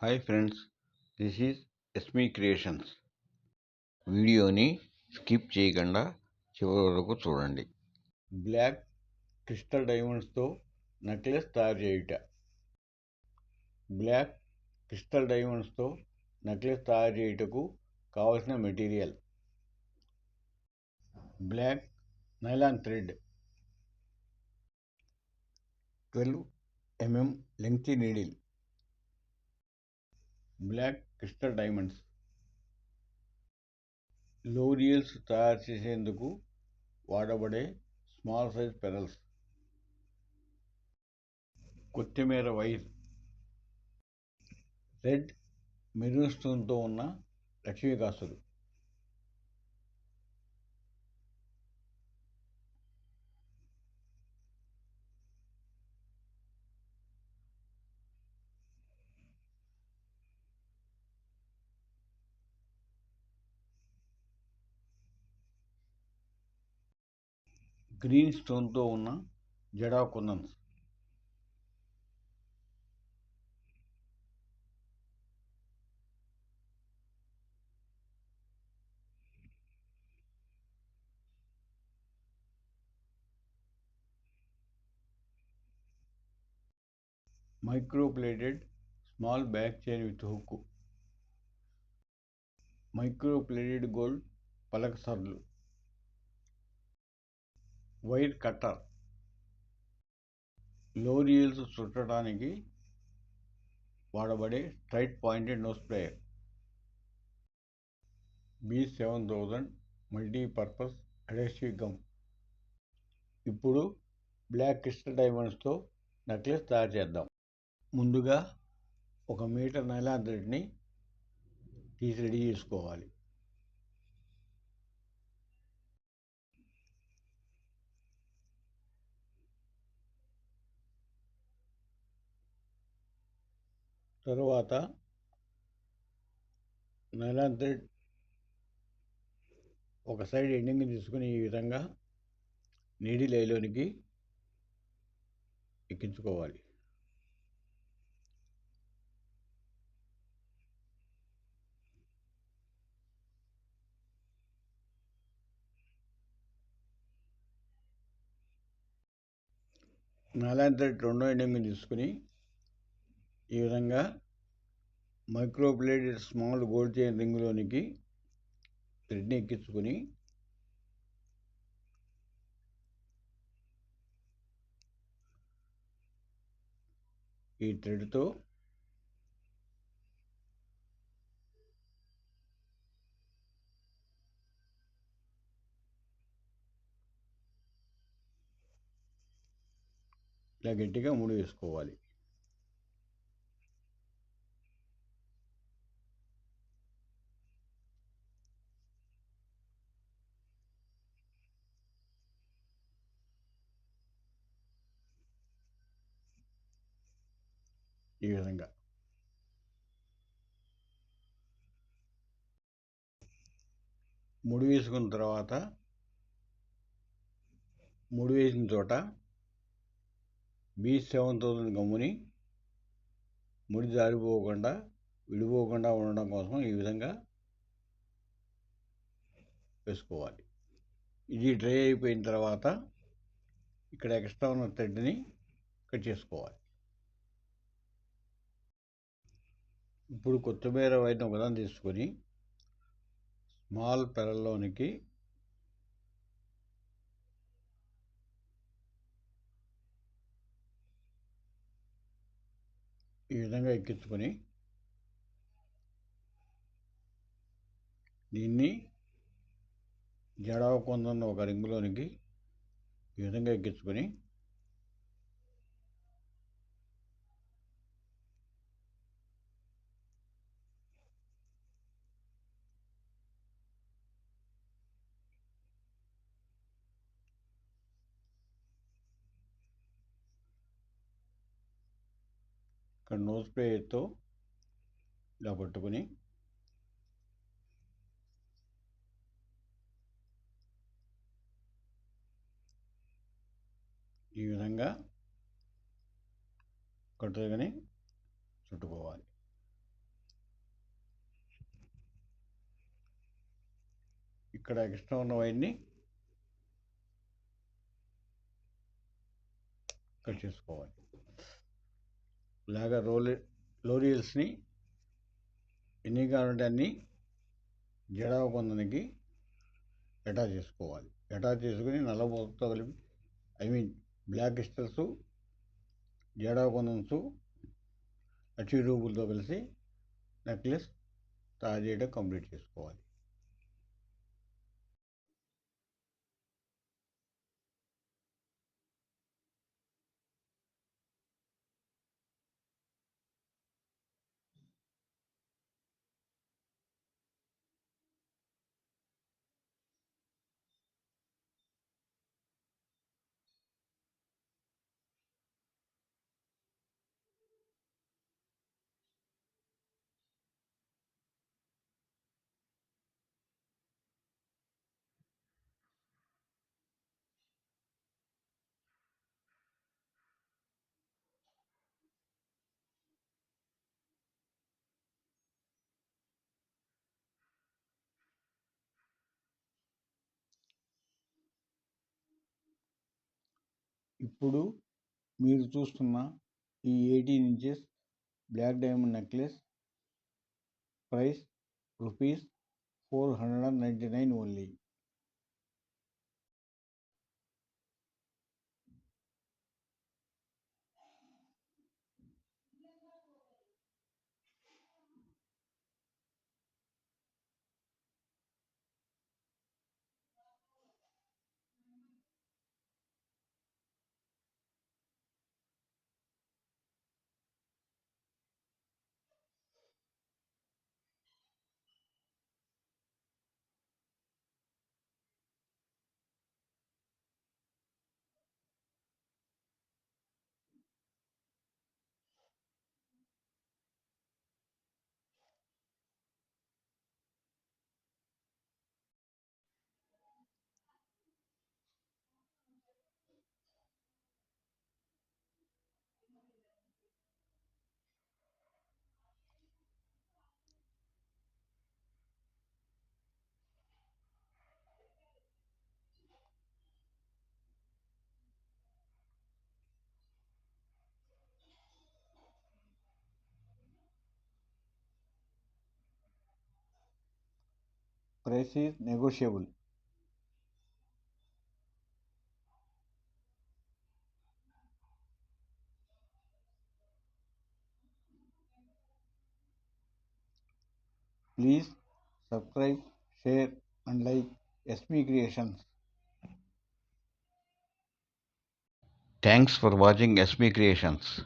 Hi friends, this is Esmi Creations. వీడియోని skip చేయకుండా చివరి వరకు చూడండి. బ్లాక్ క్రిస్టల్ డైమండ్స్తో నెక్లెస్ తయారు చేయుట. బ్లాక్ క్రిస్టల్ డైమండ్స్తో నెక్లెస్ తయారు చేయుటకు కావలసిన material: black nylon thread, 12 mm lengthy needle, black crystal diamonds. లోరియల్స్ తయారు చేసేందుకు వాడబడే స్మాల్ సైజ్ పెరల్స్, కొత్తిమీర వైర్, రెడ్ మెరూన్ స్టోన్తో ఉన్న లక్ష్మీకాసులు, గ్రీన్ స్టోన్తో ఉన్న జడా kundans, microplated small back chain with hook, microplated gold పలక సర్లు, వైర్ కట్టర్, లోరియల్స్ చుట్టడానికి వాడబడే straight pointed nose plier, B7000 multipurpose adhesive gum. ఇప్పుడు బ్లాక్ క్రిస్టల్ డైమండ్స్తో నెక్లెస్ తయారు చేద్దాం. ముందుగా 1 మీటర్ నైలాన్ థ్రెడ్ని తీసి రెడీ చేసుకోవాలి. తరువాత నైలాన్ థ్రెడ్ ఒక సైడ్ ఎండింగ్ తీసుకుని ఈ విధంగా నీడిల్ ఐలోనికి ఎక్కించుకోవాలి. నైలాన్ థ్రెడ్ రెండో ఎండింగ్ తీసుకుని ఈ విధంగా మైక్రోప్లేటెడ్ స్మాల్ గోల్డ్ చైన్ రింగ్లోనికి థ్రెడ్ని ఎక్కించుకొని ఈ థ్రెడ్తో ఇలా గట్టిగా ముడి వేసుకోవాలి. ఈ విధంగా ముడి వేసుకున్న తర్వాత ముడి వేసిన చోట B7000 గమ్ముని ముడి జారిపోకుండా విడిపోకుండా ఉండడం కోసం ఈ విధంగా వేసుకోవాలి. ఇది డ్రై అయిపోయిన తర్వాత ఇక్కడ ఎక్స్ట్రా ఉన్న థ్రెడ్ని కట్ చేసుకోవాలి. ఇప్పుడు కొత్తిమీర వైర్ని ఒకదాన్ని తీసుకొని స్మాల్ పెరల్లోనికి ఈ విధంగా ఎక్కించుకొని దీన్ని జడా కుందన్ ఒక రింగులోనికి ఈ విధంగా ఎక్కించుకొని ఇక్కడ నోస్ ప్లేయర్తో ఇలా పట్టుకొని ఈ విధంగా కట్టుకొని చుట్టుకోవాలి. ఇక్కడ ఎక్స్ట్రా ఉన్న వైర్ని కట్ చేసుకోవాలి. ఇలాగా లోరియల్స్ని ఎన్ని కావాలంటే అన్ని జడా పొందనికి అటాచ్ చేసుకోవాలి. అటాచ్ చేసుకుని నల్లబోతో కలిపి బ్లాక్ క్రిస్టల్స్, జడా పొందన్స్, అచ్చి రూపులతో కలిసి నెక్లెస్ తయారు చేయడం కంప్లీట్ చేసుకోవాలి. ఇప్పుడు మీరు చూస్తున్న ఈ 18 inches black diamond necklace price ₹499 only. Price is negotiable. Please subscribe, share and like SB Creations. Thanks for watching SB Creations.